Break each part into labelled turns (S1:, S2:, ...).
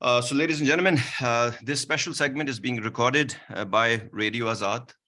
S1: So ladies and gentlemen, this special segment is being recorded by Radio Azad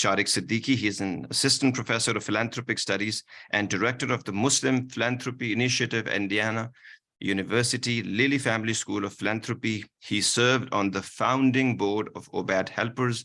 S1: Shariq Siddiqui. He is an assistant professor of philanthropic studies and director of the Muslim Philanthropy Initiative, Indiana University, Lilly Family School of Philanthropy. He served on the founding board of OBAT Helpers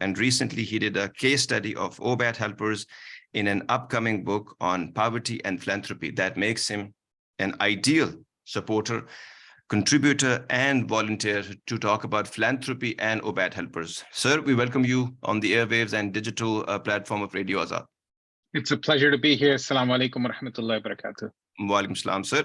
S1: And recently he did a case study of OBAT Helpers in an upcoming book on poverty and philanthropy that makes him an ideal supporter, contributor and volunteer to talk about philanthropy and OBAT Helpers. Sir, we welcome you on the airwaves and digital platform of Radio Azad.
S2: It's a pleasure to be here. Assalamu alaikum wa rahmatullahi wa barakatuh.
S1: Walaikum salam, sir.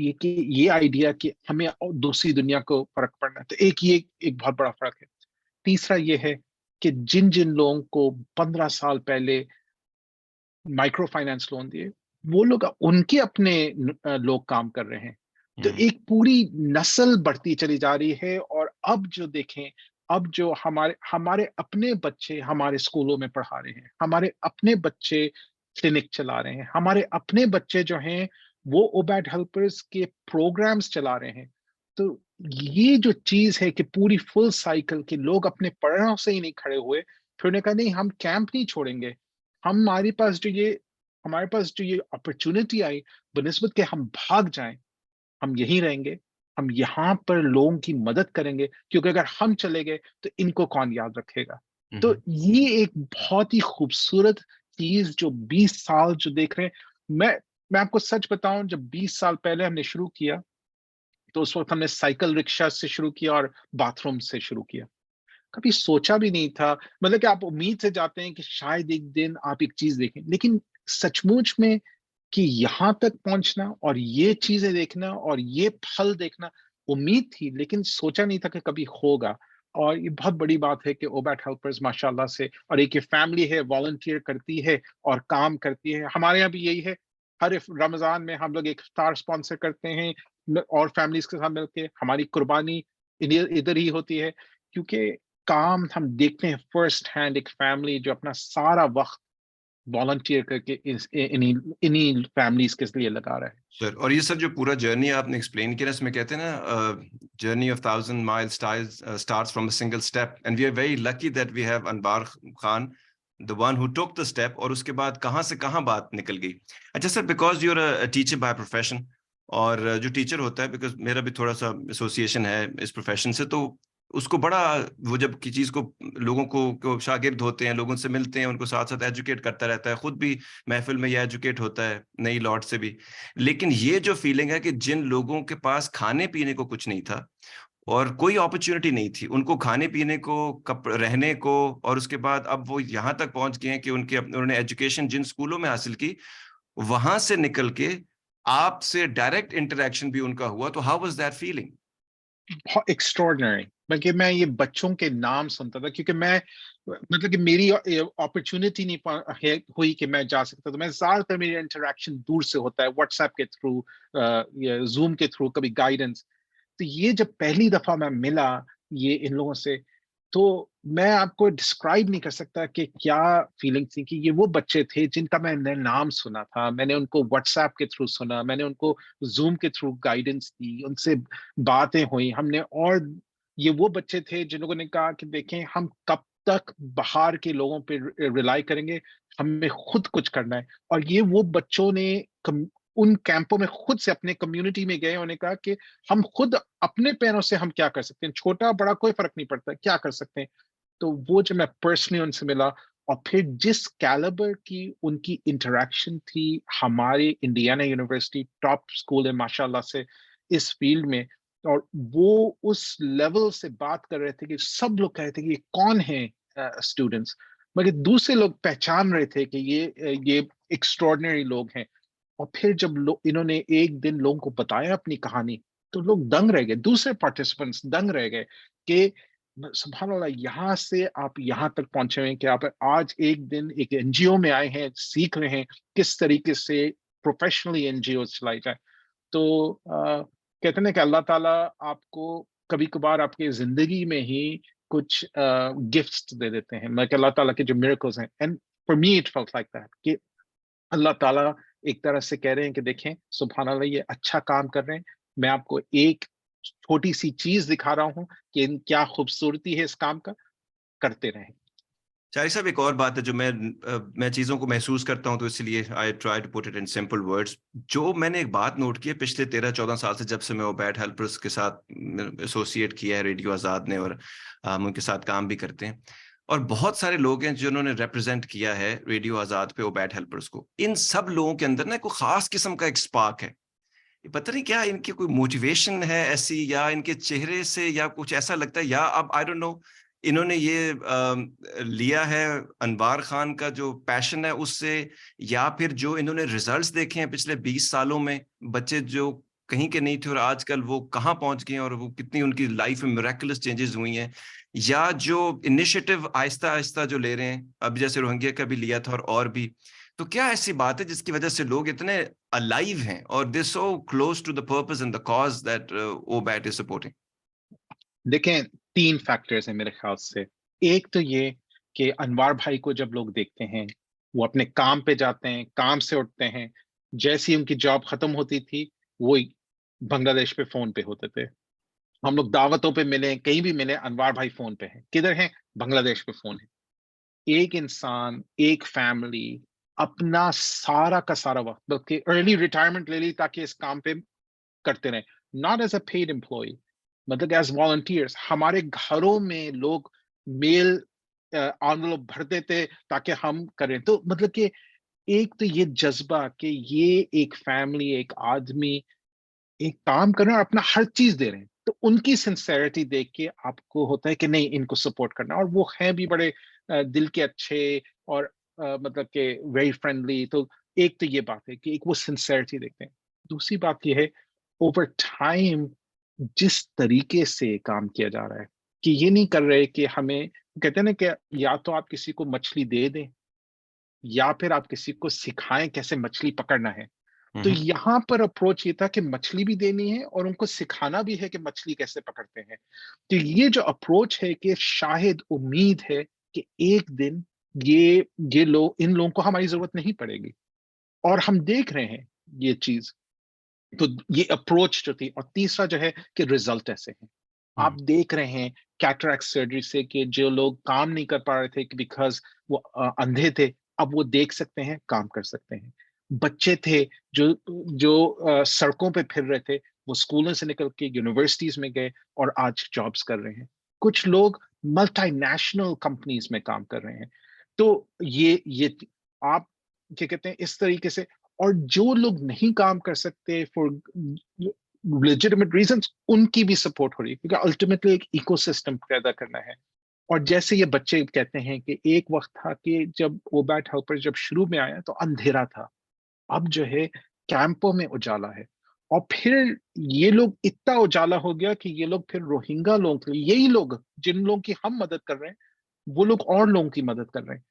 S2: یہ کہ یہ idea کہ ہمیں دوسری دنیا کو فرق پڑنا ہے، تو ایک بہت بڑا فرق ہے. تیسرا یہ ہے کہ جن لوگوں کو 15 سال پہلے مائکرو فائنانس لون دیے، وہ لوگ ان کے اپنے لوگ کام کر رہے ہیں. تو ایک پوری نسل بڑھتی چلی جا رہی ہے. اور اب جو دیکھیں، اب جو ہمارے اپنے بچے ہمارے اسکولوں میں پڑھا رہے ہیں، ہمارے اپنے بچے کلینک چلا رہے ہیں، ہمارے اپنے بچے جو ہیں وہ اوبیٹ ہیلپرز کے پروگرامز چلا رہے ہیں. تو یہ جو چیز ہے کہ پوری فل سائیکل کے لوگ اپنے پیروں سے ہی نہیں کھڑے ہوئے، پھر انہوں نے کہا نہیں ہم کیمپ نہیں چھوڑیں گے. ہمارے پاس جو یہ اپرچونٹی آئی، بنسبت کہ ہم بھاگ جائیں، ہم یہیں رہیں گے، ہم یہاں پر لوگوں کی مدد کریں گے، کیونکہ اگر ہم چلے گئے تو ان کو کون یاد رکھے گا. تو یہ ایک بہت ہی خوبصورت چیز جو 20 سال جو دیکھ رہے ہیں. میں آپ کو سچ بتاؤں، جب 20 سال پہلے ہم نے شروع کیا تو اس وقت ہم نے سائیکل رکشا سے شروع کیا اور باتھ روم سے شروع کیا. کبھی سوچا بھی نہیں تھا، مطلب کہ آپ امید سے جاتے ہیں کہ شاید ایک دن آپ ایک چیز دیکھیں، لیکن سچ مچ میں کہ یہاں تک پہنچنا اور یہ چیزیں دیکھنا اور یہ پھل دیکھنا، امید تھی لیکن سوچا نہیں تھا کہ کبھی ہوگا. اور یہ بہت بڑی بات ہے کہ اوبیٹ ہیلپرز ماشاء اللہ سے، اور ایک یہ فیملی ہے، والنٹیئر کرتی ہے اور کام کرتی ہے. ہمارے یہاں بھی یہی ہے، ہر رمضان میں ہم لوگ ایک افطار اسپانسر کرتے ہیں اور فیملیز کے ساتھ مل کے. ہماری قربانی ادھر ہی ہوتی ہے، کیونکہ کام ہم دیکھتے ہیں فرسٹ ہینڈ. ایک فیملی جو اپنا سارا وقت والنٹیئر کر کے انہی فیملیز کے لیے لگا رہا ہے.
S1: سر، اور یہ سر جو پورا جرنی آپ نے ایکسپلین کیا، اس میں کہتے ہیں نا journey of 1000 miles starts from a single step, and we are very lucky that we have انبار Khan, the one who took the step, اور اس کے بعد کہاں سے کہاں بات نکل گئی. اچھا sir, because you are a teacher by profession, اور جو ٹیچر ہوتا ہے، بیکاز میرا بھی تھوڑا سا ایسوسیشن ہے اس پروفیشن سے، تو اس کو بڑا وہ جب کی چیز کو لوگوں کو شاگرد ہوتے ہیں، لوگوں سے ملتے ہیں، ان کو ساتھ ساتھ ایجوکیٹ کرتا رہتا ہے، خود بھی محفل میں یہ ایجوکیٹ ہوتا ہے نئی لاٹ سے بھی. لیکن یہ جو فیلنگ ہے کہ جن لوگوں کے پاس کھانے پینے کو کچھ نہیں تھا اور کوئی اپرچونٹی نہیں تھی ان کو کھانے پینے کو، رہنے کو، اور اس کے بعد اب وہ یہاں تک پہنچ گئے ہیں کہ انہوں نے ایجوکیشن جن اسکولوں میں حاصل کی وہاں سے نکل کے آپ سے ڈائریکٹ انٹریکشن بھی ان کا ہوا، تو ہاؤ واز دیٹ فیلنگ؟
S2: بہت ایکسٹراڈنری. بلکہ میں یہ بچوں کے نام سنتا تھا، کیونکہ میں مطلب کہ میری اپرچونٹی نہیں ہوئی کہ میں جا سکتا. تو میں زیادہ تر میری انٹریکشن دور سے ہوتا ہے، واٹس ایپ کے تھرو، زوم کے تھرو، کبھی گائیڈنس. تو یہ جب پہلی دفعہ میں ملا یہ ان لوگوں سے، تو میں آپ کو ڈسکرائب نہیں کر سکتا کہ کیا فیلنگ تھی. کہ یہ وہ بچے تھے جن کا میں نے نام سنا تھا، میں نے ان کو واٹس ایپ کے تھرو سنا، میں نے ان کو زوم کے تھرو گائیڈنس دی، ان سے باتیں ہوئی ہم نے. اور یہ وہ بچے تھے جن لوگوں نے کہا کہ دیکھیں ہم کب تک باہر کے لوگوں پہ ریلائی کریں گے، ہمیں خود کچھ کرنا ہے. اور یہ وہ بچوں نے ان کیمپوں میں خود سے اپنے کمیونٹی میں گئے، انہوں نے کہا کہ ہم خود اپنے پیروں سے ہم کیا کر سکتے ہیں، چھوٹا بڑا کوئی فرق نہیں پڑتا، کیا کر سکتے ہیں. تو وہ جب میں پرسنلی ان سے ملا، اور پھر جس کیلیبر کی ان کی انٹریکشن تھی، ہماری انڈیانا یونیورسٹی ٹاپ اسکول ہے ماشاء اللہ سے اس فیلڈ میں، اور وہ اس لیول سے بات کر رہے تھے کہ سب لوگ کہہ رہے تھے کہ یہ کون ہیں اسٹوڈنٹس، مگر دوسرے لوگ پہچان رہے تھے کہ یہ ایکسٹراڈنری لوگ ہیں. اور پھر جب انہوں نے ایک دن لوگوں کو بتایا اپنی کہانی، تو لوگ دنگ رہ گئے، دوسرے پارٹیسپینٹس دنگ رہ گئے کہ سبحان اللہ، یہاں سے آپ یہاں تک پہنچے ہیں کہ آپ آج ایک دن ایک این جی او میں آئے ہیں، سیکھ رہے ہیں کس طریقے سے پروفیشنلی این جی او چلائی جائے. تو کہتے ہیں کہ اللہ تعالیٰ آپ کو کبھی کبھار آپ کی زندگی میں ہی کچھ گفٹس دے دیتے ہیں، میں کہ اللہ تعالیٰ کے جو میریکلز ہیں. And for me it felt like that کہ اللہ تعالیٰ ایک طرح سے کہہ رہے ہیں کہ دیکھیں سبحان اللہ، یہ اچھا کام کر رہے ہیں، میں آپ کو ایک چھوٹی سی چیز دکھا رہا ہوں کہ کیا خوبصورتی ہے اس کام کا، کرتے رہیں.
S1: شاہد صاحب، ایک اور بات ہے جو میں چیزوں کو محسوس کرتا ہوں، تو اس لیے I try to put it in simple words. جو میں نے ایک بات نوٹ کی ہے پچھلے 13-14 سال سے، جب سے میں اوبیٹ ہیلپرز کے ساتھ ایسوسیٹ کیا ہے ریڈیو آزاد نے، اور ہم ان کے ساتھ کام بھی کرتے ہیں، اور بہت سارے لوگ ہیں جنہوں نے ریپرزینٹ کیا ہے ریڈیو آزاد پہ اوبیٹ ہیلپرز کو، ان سب لوگوں کے اندر نا کوئی خاص قسم کا ایک اسپارک ہے. پتہ نہیں کیا ان کی کوئی موٹیویشن ہے ایسی، یا ان کے چہرے سے یا کچھ ایسا لگتا ہے، یا اب آئی ڈونٹ نو انہوں نے یہ لیا ہے انوار خان کا جو پیشن ہے اس سے، یا پھر جو انہوں نے ریزلٹس دیکھے ہیں پچھلے 20 سالوں میں، بچے جو کہیں کے نہیں تھے اور آج کل وہ کہاں پہنچ گئے ہیں اور وہ کتنی ان کی لائف میں میریکلس چینجز ہوئی ہیں, یا جو انیشیٹو آہستہ آہستہ جو لے رہے ہیں, اب جیسے روہنگیا کا بھی لیا تھا اور بھی, تو کیا ایسی بات ہے جس کی وجہ سے لوگ اتنے الائیو ہیں اور they so close to the purpose and the cause that OBAT is supporting?
S2: دیکھیں 3 فیکٹرز ہیں میرے خیال سے. ایک تو یہ کہ انوار بھائی کو جب لوگ دیکھتے ہیں وہ اپنے کام پہ جاتے ہیں, کام سے اٹھتے ہیں, جیسی ان کی جاب ختم ہوتی تھی وہ بنگلہ دیش پہ فون پہ ہوتے تھے. ہم لوگ دعوتوں پہ ملے, کہیں بھی ملے, انوار بھائی فون پہ ہیں. کدھر ہیں؟ بنگلہ دیش پہ فون ہے. ایک انسان, ایک فیملی اپنا سارا کا سارا وقت, بلکہ ارلی ریٹائرمنٹ لے لی تاکہ اس کام پہ کرتے رہیں, not as a paid employee, مطلب ایز والنٹیئرس. ہمارے گھروں میں لوگ میل انویلپ بھرتے تھے تاکہ ہم کریں. تو مطلب کہ ایک تو یہ جذبہ کہ یہ ایک فیملی, ایک آدمی ایک کام کر رہے ہیں اور اپنا ہر چیز دے رہے ہیں, تو ان کی سنسیئرٹی دیکھ کے آپ کو ہوتا ہے کہ نہیں ان کو سپورٹ کرنا. اور وہ ہیں بھی بڑے دل کے اچھے اور مطلب کہ ویری فرینڈلی. تو ایک تو یہ بات ہے کہ ایک وہ سنسیئرٹی دیکھتے ہیں. دوسری بات یہ ہے اوور ٹائم جس طریقے سے کام کیا جا رہا ہے کہ یہ نہیں کر رہے کہ ہمیں کہتے ہیں نا کہ یا تو آپ کسی کو مچھلی دے دیں یا پھر آپ کسی کو سکھائیں کیسے مچھلی پکڑنا ہے. تو یہاں پر اپروچ یہ تھا کہ مچھلی بھی دینی ہے اور ان کو سکھانا بھی ہے کہ مچھلی کیسے پکڑتے ہیں. تو یہ جو اپروچ ہے کہ شاید امید ہے کہ ایک دن یہ لوگ, ان لوگوں کو ہماری ضرورت نہیں پڑے گی, اور ہم دیکھ رہے ہیں یہ چیز. تو یہ اپروچ جو تھی. اور تیسرا جو ہے کہ ریزلٹ ایسے ہیں. آپ دیکھ رہے ہیں کیٹریکٹ سرجری سے کہ جو لوگ کام نہیں کر پا رہے تھے بیکاز وہ اندھے تھے, اب وہ دیکھ سکتے ہیں, کام کر سکتے ہیں. بچے تھے جو سڑکوں پہ پھر رہے تھے, وہ اسکولوں سے نکل کے یونیورسٹیز میں گئے اور آج جابس کر رہے ہیں. کچھ لوگ ملٹی نیشنل کمپنیز میں کام کر رہے ہیں. تو یہ آپ کیا کہتے ہیں اس طریقے سے. اور جو لوگ نہیں کام کر سکتے فور لیجٹمیٹ ریزنس, ان کی بھی سپورٹ ہو رہی ہے, کیونکہ الٹیمیٹلی ایک ایکو سسٹم پیدا کرنا ہے. اور جیسے یہ بچے کہتے ہیں کہ ایک وقت تھا کہ جب OBAT ہیلپر جب شروع میں آیا تو اندھیرا تھا, اب جو ہے کیمپوں میں اجالا ہے. اور پھر یہ لوگ اتنا اجالا ہو گیا کہ یہ لوگ پھر روہنگا لوگوں کے لیے, یہی لوگ جن لوگوں کی ہم مدد کر رہے ہیں وہ لوگ اور لوگوں کی مدد کر رہے ہیں.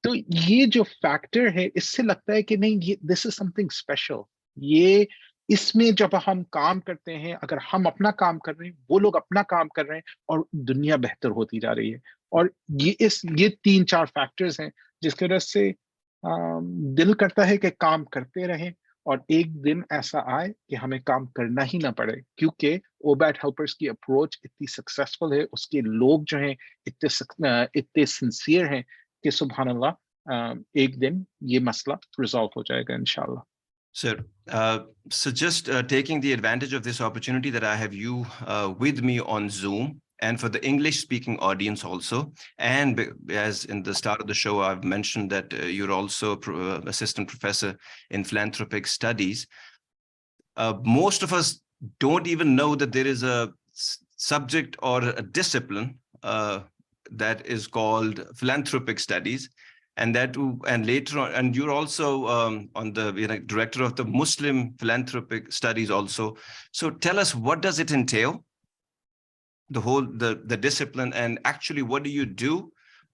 S2: تو یہ جو فیکٹر ہے اس سے لگتا ہے کہ نہیں, دس از سم تھنگ اسپیشل. یہ اس میں جب ہم کام کرتے ہیں, اگر ہم اپنا کام کر رہے ہیں, وہ لوگ اپنا کام کر رہے ہیں, اور دنیا بہتر ہوتی جا رہی ہے. اور یہ 3-4 فیکٹرز ہیں جس کی وجہ سے دل کرتا ہے کہ کام کرتے رہیں, اور ایک دن ایسا آئے کہ ہمیں کام کرنا ہی نہ پڑے, کیونکہ OBAT ہیلپرز کی اپروچ اتنی سکسیسفل ہے, اس کے لوگ جو ہیں اتنے سنسیئر ہیں کہ سبحان اللہ ایک دن یہ مسئلہ ریزالو ہو جائے گا انشاءاللہ.
S1: Sir, so just taking the advantage of this opportunity that I have you with me on Zoom, and for the English-speaking audience also, and as in the start of the show, I've mentioned that you're also assistant professor in philanthropic studies. Most of us don't even know that there is a subject or a discipline that is called philanthropic studies. And later on, and you're also on the director of the Muslim philanthropic studies also. So tell us, what does it entail? The discipline, and actually what do you do?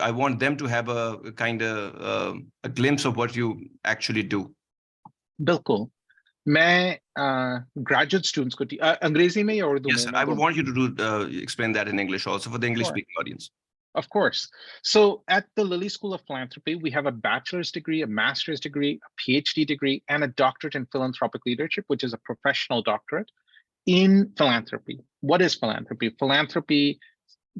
S1: I want them to have a kind of a glimpse of what you actually do.
S2: بالکل. میں graduate students کو انگریزی میں یا اردو میں؟
S1: Yes, sir. I would want you to explain that in English also for the English-speaking audience.
S2: Of course. So at the Lilly School of Philanthropy, we have a bachelor's degree, a master's degree, a PhD degree, and a doctorate in philanthropic leadership, which is a professional doctorate in philanthropy. What is philanthropy? Philanthropy,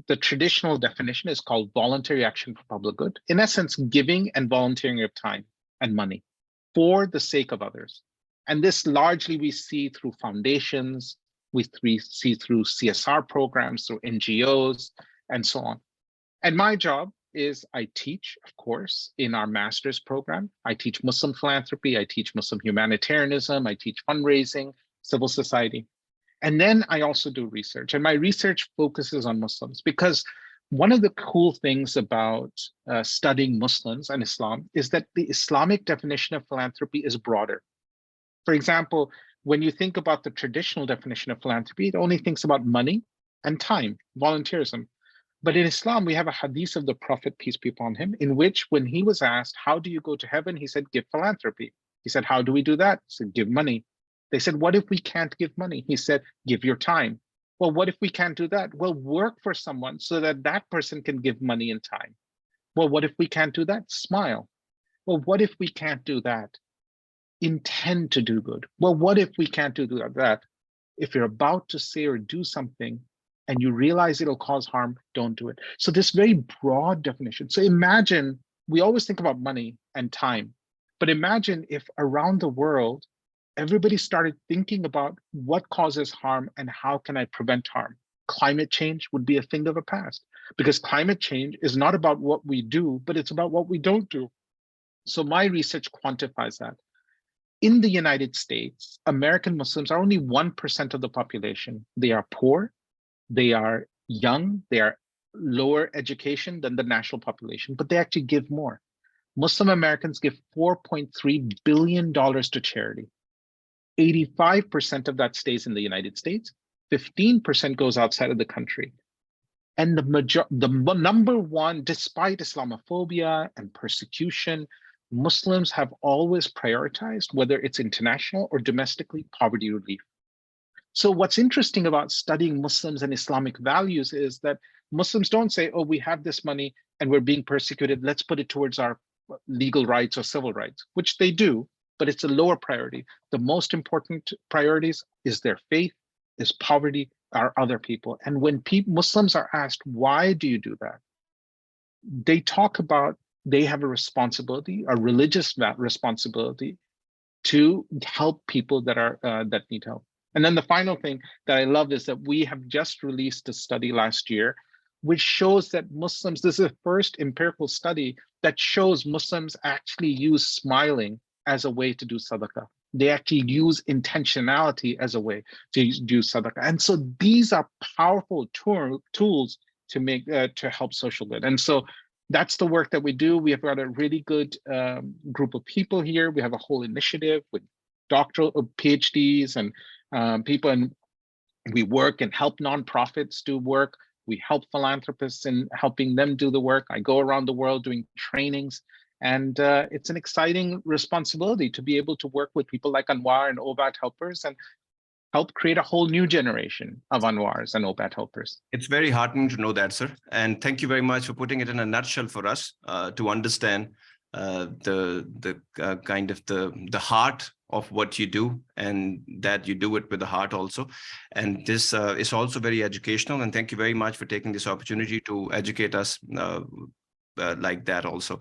S2: the traditional definition is called voluntary action for public good. In essence, giving and volunteering of time and money for the sake of others. And this largely we see through foundations, we see through CSR programs, through NGOs, and so on. And my job is I teach, of course, in our master's program. I teach Muslim philanthropy, I teach Muslim humanitarianism, I teach fundraising, civil society. And then I also do research. And my research focuses on Muslims, because one of the cool things about studying Muslims and Islam is that the Islamic definition of philanthropy is broader. For example, when you think about the traditional definition of philanthropy, it only thinks about money and time, volunteerism. But in Islam, we have a hadith of the Prophet, peace be upon him, in which when he was asked, how do you go to heaven? He said, give philanthropy. He said, how do we do that? He said, give money. They said, what if we can't give money? He said, give your time. Well, what if we can't do that? Well, work for someone so that that person can give money and time. Well, what if we can't do that? Smile. Well, what if we can't do that? Intend to do good. Well, what if we can't do that? If you're about to say or do something and you realize it'll cause harm, don't do it. So this very broad definition. So imagine, we always think about money and time, but imagine if around the world, everybody started thinking about what causes harm and how can I prevent harm. Climate change would be a thing of the past, because climate change is not about what we do, but it's about what we don't do. So my research quantifies that. In the United States, American Muslims are only 1% of the population. They are poor, they are young, they are lower education than the national population, but they actually give more. Muslim Americans give $4.3 billion to charity. 85% of that stays in the United States, 15% goes outside of the country. And the number one, despite Islamophobia and persecution, Muslims have always prioritized, whether it's international or domestically, poverty relief. So what's interesting about studying Muslims and Islamic values is that Muslims don't say, oh, we have this money and we're being persecuted, let's put it towards our legal rights or civil rights, which they do, but it's a lower priority. The most important priorities is their faith, is poverty, are other people. And when Muslims are asked, why do you do that? They talk about they have a responsibility, a religious responsibility to help people that are that need help. And then the final thing that I love is that we have just released a study last year, which shows that Muslims, this is the first empirical study that shows Muslims actually use smiling as a way to do sadaqah. They actually use intentionality as a way to do sadaqah. And so these are powerful tools to make to help social good. And so that's the work that we do. We have got a really good group of people here. We have a whole initiative with doctoral PhDs and people, and we work and help nonprofits do work. We help philanthropists in helping them do the work. I go around the world doing trainings, and it's an exciting responsibility to be able to work with people like Anwar and OBAT Helpers and help create a whole new generation of Anwars and OBAT Helpers.
S1: It's very heartening to know that, sir. And thank you very much for putting it in a nutshell for us to understand the kind of the heart of what you do, and that you do it with the heart also. And this is also very educational. And thank you very much for taking this opportunity to educate us like that also.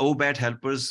S1: OBAT Helpers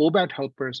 S2: OBAT Helpers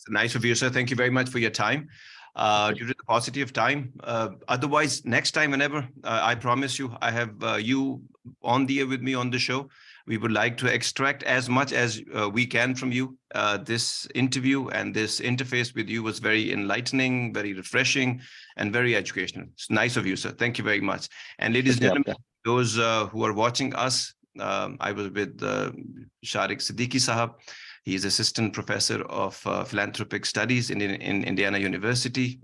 S1: It's nice of you, sir. Thank you very much for your time. Due to the paucity of time. Otherwise, next time, whenever, I promise you, I have you on the air with me on the show. We would like to extract as much as we can from you. This interview and this interface with you was very enlightening, very refreshing, and very educational. It's nice of you, sir. Thank you very much. And ladies and gentlemen, those who are watching us, I was with Shariq Siddiqui Sahab. He is assistant professor of philanthropic studies in Indiana University.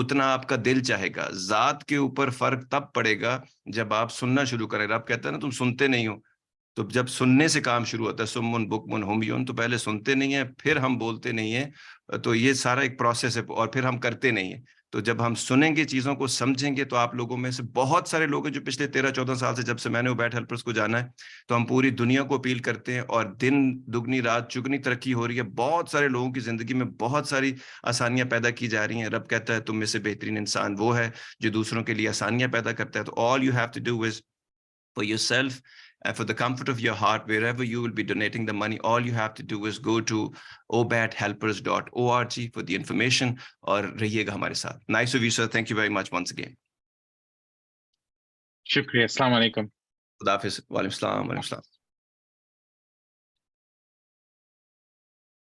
S1: اتنا آپ کا دل چاہے گا. ذات کے اوپر فرق تب پڑے گا جب آپ سننا شروع کریں. آپ کہتے ہیں نا تم سنتے نہیں ہو, تو جب سننے سے کام شروع ہوتا ہے, سمن بکمن ہومیون, تو پہلے سنتے نہیں ہیں, پھر ہم بولتے نہیں ہیں, تو یہ سارا ایک پروسیس ہے, اور پھر ہم کرتے نہیں ہیں. تو جب ہم سنیں گے, چیزوں کو سمجھیں گے, تو آپ لوگوں میں سے بہت سارے لوگ ہیں جو پچھلے 13-14 سال سے, جب سے میں نے اوبیٹ ہیلپرز کو جانا ہے, تو ہم پوری دنیا کو اپیل کرتے ہیں, اور دن دگنی رات چگنی ترقی ہو رہی ہے. بہت سارے لوگوں کی زندگی میں بہت ساری آسانیاں پیدا کی جا رہی ہیں. رب کہتا ہے تم میں سے بہترین انسان وہ ہے جو دوسروں کے لیے آسانیاں پیدا کرتا ہے. تو all you have to do is for yourself and for the comfort of your heart, wherever you will be donating the money, all you have to do is go to obathelpers.org for the information. اور رہیے گا ہمارے ساتھ. Nice of you, sir. Thank you very much once again.
S2: شکریہ. السلام علیکم.
S1: خدا حافظ. وعلیکم السلام.